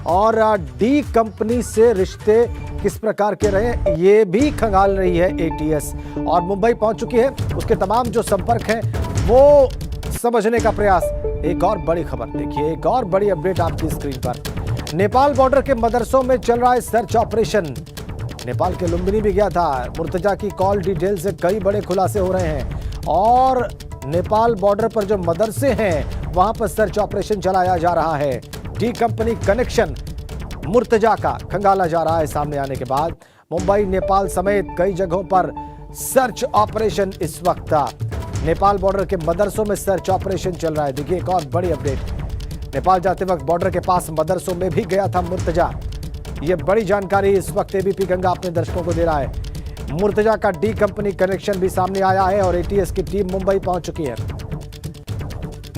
और D company से रिश्ते किस प्रकार के रहे ये भी खंगाल रही है एटीएस और मुंबई पहुंच चुकी है। उसके तमाम जो संपर्क हैं वो समझने का प्रयास। एक और बड़ी खबर देखिए, एक और बड़ी अपडेट आपकी स्क्रीन पर। नेपाल बॉर्डर के मदरसों में चल रहा है सर्च ऑपरेशन। नेपाल के लुम्बिनी भी गया था। मुर्तजा की कॉल डिटेल से कई बड़े खुलासे हो रहे हैं और नेपाल बॉर्डर पर जो मदरसे हैं वहां पर सर्च ऑपरेशन चलाया जा रहा है। डी कंपनी कनेक्शन मुर्तजा का खंगाला जा रहा है। सामने आने के बाद मुंबई, नेपाल समेत कई जगहों पर सर्च ऑपरेशन इस वक्त नेपाल बॉर्डर के मदरसों में सर्च ऑपरेशन चल रहा है। देखिए एक और बड़ी अपडेट। नेपाल जाते वक्त बॉर्डर के पास मदरसों में भी गया था मुर्तजा। ये बड़ी जानकारी इस वक्त एबीपी गंगा अपने दर्शकों को दे रहा है। मुर्तजा का डी कंपनी कनेक्शन भी सामने आया है और एटीएस की टीम मुंबई पहुंच चुकी है।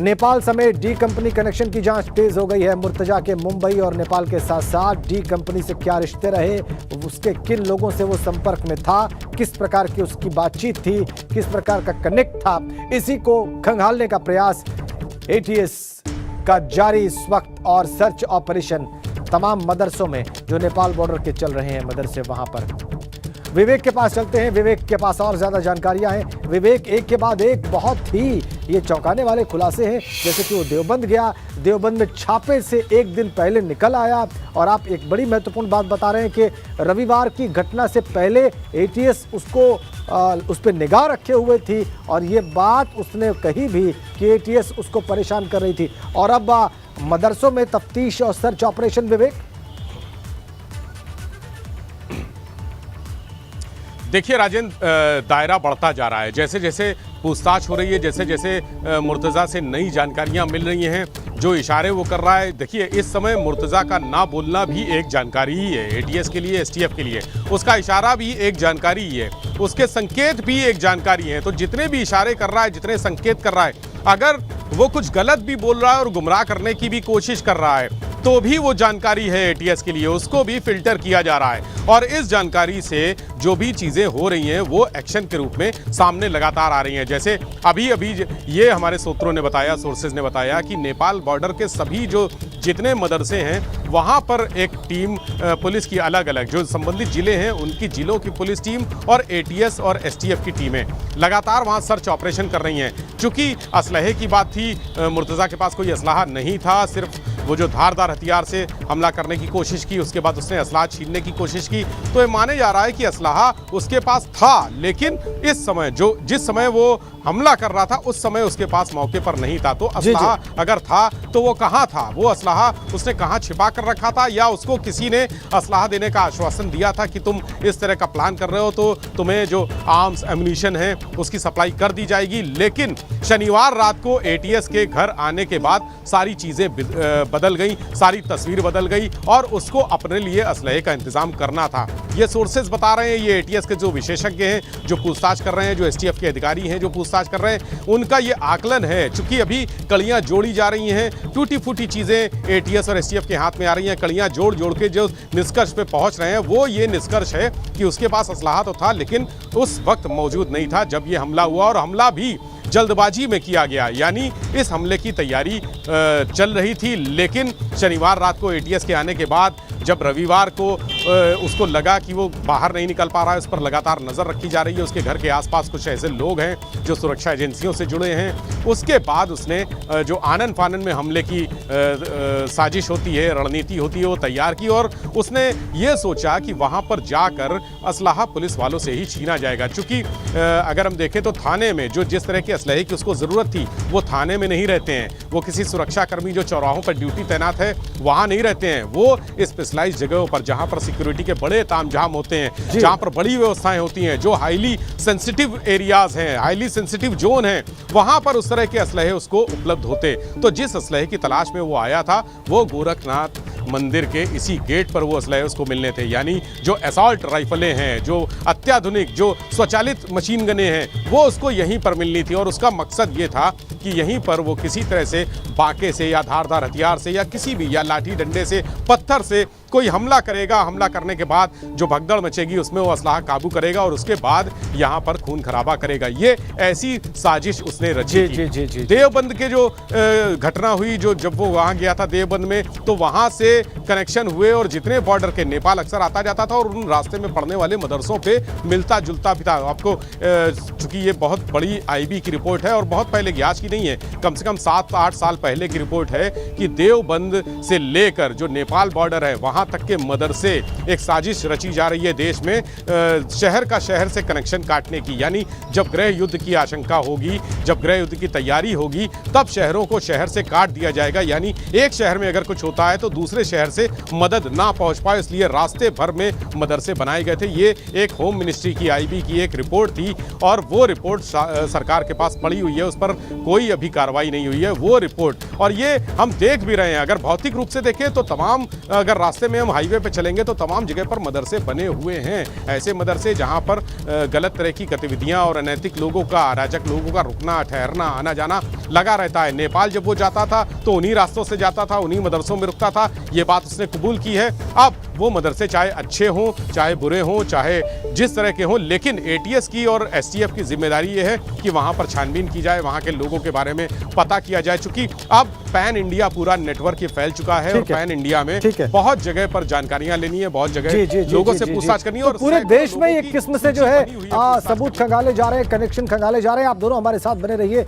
नेपाल समेत डी कंपनी कनेक्शन की जांच तेज हो गई है। मुर्तजा के मुंबई और नेपाल के साथ साथ डी कंपनी से क्या रिश्ते रहे, उसके किन लोगों से वो संपर्क में था, किस प्रकार की उसकी बातचीत थी, किस प्रकार का कनेक्ट था, इसी को खंगालने का प्रयास एटीएस का जारी इस वक्त। और सर्च ऑपरेशन तमाम मदरसों में जो नेपाल बॉर्डर के चल रहे हैं मदरसे वहां पर। विवेक के पास चलते हैं। विवेक के पास और ज्यादा जानकारियां हैं। विवेक, एक के बाद एक बहुत ही ये चौंकाने वाले खुलासे हैं। जैसे कि वो देवबंद गया, देवबंद में छापे से एक दिन पहले निकल आया और आप एक बड़ी महत्वपूर्ण बात बता रहे हैं कि रविवार की घटना से पहले एटीएस उसको उस पर निगाह रखे हुए थी और ये बात उसने कही भी कि एटीएस उसको परेशान कर रही थी। और अब मदरसों में तफ्तीश और सर्च ऑपरेशन। विवेक, देखिए राजेंद्र, दायरा बढ़ता जा रहा है। जैसे जैसे पूछताछ हो रही है, जैसे जैसे मुर्तजा से नई जानकारियां मिल रही हैं, जो इशारे वो कर रहा है। देखिए इस समय मुर्तजा का ना बोलना भी एक जानकारी ही है एटीएस के लिए, एसटीएफ के लिए। उसका इशारा भी एक जानकारी ही है, उसके संकेत भी एक जानकारी है। तो जितने भी इशारे कर रहा है, जितने संकेत कर रहा है, अगर वो कुछ गलत भी बोल रहा है और गुमराह करने की भी कोशिश कर रहा है तो भी वो जानकारी है एटीएस के लिए, उसको भी फिल्टर किया जा रहा है। और इस जानकारी से जो भी चीज़ें हो रही हैं वो एक्शन के रूप में सामने लगातार आ रही हैं। जैसे अभी ये हमारे सूत्रों ने बताया, सोर्सेज ने बताया कि नेपाल बॉर्डर के सभी जो जितने मदरसे हैं वहाँ पर एक टीम पुलिस की अलग अलग जो संबंधित जिले हैं उनकी जिलों की पुलिस टीम और एटीएस और एसटीएफ की टीमें लगातार वहाँ सर्च ऑपरेशन कर रही हैं। चूँकि असलहे की बात थी, मुर्तजा के पास कोई असलाहा नहीं था, सिर्फ वो जो धारदार हथियार से हमला करने की कोशिश की, उसके बाद उसने असलाहा छीनने की कोशिश की। तो ये माने जा रहा है कि असलाहा उसके पास था, लेकिन इस समय जिस समय वो हमला कर रहा था उस समय उसके पास मौके पर नहीं था। तो असलाहा अगर था तो वो कहाँ था, वो असलाहा उसने कहाँ छिपा कर रखा था, या उसको किसी ने असलाहा देने का आश्वासन दिया था कि तुम इस तरह का प्लान कर रहे हो तो तुम्हें जो आर्म्स एम्युनिशन है उसकी सप्लाई कर दी जाएगी। लेकिन शनिवार रात को एटीएस के घर आने के बाद सारी चीज़ें बदल गई, सारी तस्वीर बदल गई और उसको अपने लिए असलहे का इंतजाम करना था। ये सोर्सेज बता रहे हैं, ये एटीएस के जो विशेषज्ञ हैं जो पूछताछ कर रहे हैं, जो एसटीएफ के अधिकारी हैं जो पूछताछ कर रहे हैं, उनका ये आकलन है। चूंकि अभी कड़ियां जोड़ी जा रही हैं, टूटी फूटी चीज़ें एटीएस और एसटीएफ के हाथ में आ रही हैं, कड़ियां जोड़ जोड़ के जो निष्कर्ष पे पहुंच रहे हैं वो ये निष्कर्ष है कि उसके पास असलाहा तो था लेकिन उस वक्त मौजूद नहीं था जब ये हमला हुआ। और हमला भी जल्दबाजी में किया गया, यानी इस हमले की तैयारी चल रही थी। लेकिन शनिवार रात को एटीएस के आने के बाद जब रविवार को उसको लगा कि वो बाहर नहीं निकल पा रहा है, उस पर लगातार नज़र रखी जा रही है। उसके घर के आसपास कुछ ऐसे लोग हैं जो सुरक्षा एजेंसियों से जुड़े हैं। उसके बाद उसने जो आनन फानन में हमले की साजिश होती है, रणनीति होती है, वो तैयार की और उसने ये सोचा कि वहाँ पर जाकर असलाहा पुलिस वालों से ही छीना जाएगा। चूँकि अगर हम देखें तो थाने में जो जिस तरह के असलहे की उसको ज़रूरत थी वो थाने में नहीं रहते हैं, वो किसी सुरक्षाकर्मी जो चौराहों पर ड्यूटी तैनात है वहाँ नहीं रहते हैं, वो स्पेशलाइज्ड जगहों पर जहाँ पर सिक्योरिटी के बड़े तामझाम होते हैं, जहाँ पर बड़ी व्यवस्थाएं होती हैं, जो हाईली सेंसिटिव एरियाज हैं, हाईली सेंसिटिव जोन हैं, वहाँ पर उस तरह के असलहे उसको उपलब्ध होते। तो जिस असलहे की तलाश में वो आया था वो गोरखनाथ मंदिर के इसी गेट पर वो असलहे उसको मिलने थे। यानी जो असॉल्ट राइफलें हैं, जो अत्याधुनिक जो स्वचालित मशीन गनें हैं, वो उसको यहीं पर मिलनी थी। और उसका मकसद ये था कि यहीं पर वो किसी तरह से बाके से या धारदार हथियार से या किसी भी या लाठी डंडे से पत्थर से कोई हमला करेगा। हमला करने के बाद जो भगदड़ मचेगी उसमें वो असलाह काबू करेगा और उसके बाद यहाँ पर खून खराबा करेगा। ये ऐसी साजिश उसने रची थी। देवबंद के जो घटना हुई, जो जब वो वहाँ गया था देवबंद में, तो वहाँ से कनेक्शन हुए और जितने बॉर्डर के नेपाल अक्सर आता जाता था और उन रास्ते में पढ़ने वाले मदरसों पे मिलता जुलता भी था। आपको चूंकि ये बहुत बड़ी आईबी की रिपोर्ट है और बहुत पहले की, आज की नहीं है, कम से कम 7-8 साल पहले की रिपोर्ट है कि देवबंद से लेकर जो नेपाल बॉर्डर है वहाँ तक के मदरसे, एक साजिश रची जा रही है देश में शहर का शहर से कनेक्शन काटने की। यानी जब गृह युद्ध की आशंका होगी, जब गृह युद्ध की तैयारी होगी, तब शहरों को शहर से काट दिया जाएगा। यानी एक शहर में अगर कुछ होता है तो दूसरे शहर से मदद ना पहुंच पाए, इसलिए रास्ते भर में मदरसे बनाए गए थे। ये एक होम मिनिस्ट्री की आईबी की एक रिपोर्ट थी और वो रिपोर्ट सरकार के पास पड़ी हुई है, उस पर कोई अभी कार्रवाई नहीं हुई है वो रिपोर्ट। और ये हम देख भी रहे हैं, अगर भौतिक रूप से देखें तो तमाम, अगर रास्ते में हम हाईवे पे चलेंगे तो तमाम जगह पर मदरसे बने हुए हैं। ऐसे मदरसे जहां पर गलत तरह की गतिविधियां और अनैतिक लोगों का, अराजक लोगों का रुकना ठहरना आना जाना लगा रहता है। नेपाल जब वो जाता था तो उन्हीं रास्तों से जाता था, उन्हीं मदरसों में रुकता था, ये बात उसने कबूल की है। अब वो मदरसे चाहे अच्छे हों, चाहे बुरे हों, चाहे जिस तरह के हों, लेकिन एटीएस की और एसटीएफ की जिम्मेदारी ये है कि वहां पर छानबीन की जाए, वहां के लोगों के बारे में पता किया जाए। चूंकि अब पैन इंडिया पूरा नेटवर्क ये फैल चुका है और पैन इंडिया में बहुत जगह पर जानकारियां लेनी है, बहुत जगह लोगों से पूछताछ करनी है और पूरे देश में एक किस्म से जो है सबूत खंगाले जा रहे हैं, कनेक्शन खंगाले जा रहे हैं। आप दोनों हमारे साथ बने रहिए।